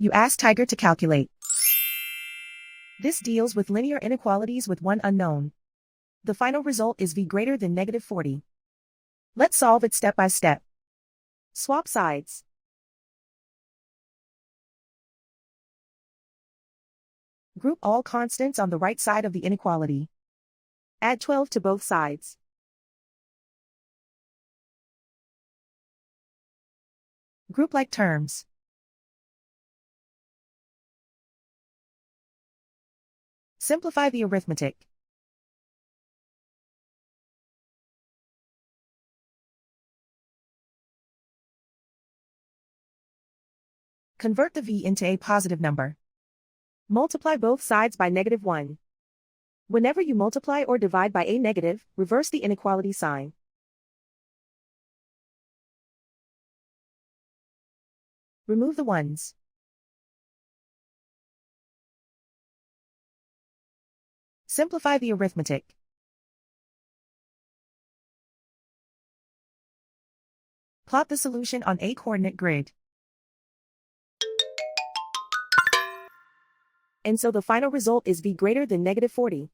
You ask Tiger to calculate. This deals with linear inequalities with one unknown. The final result is v greater than -40. Let's solve it step by step. Swap sides. Group all constants on the right side of the inequality. Add 12 to both sides. Group like terms. Simplify the arithmetic. Convert the v into a positive number. Multiply both sides by -1. Whenever you multiply or divide by a negative, reverse the inequality sign. Remove the ones. Simplify the arithmetic. Plot the solution on a coordinate grid. And so the final result is v greater than -40.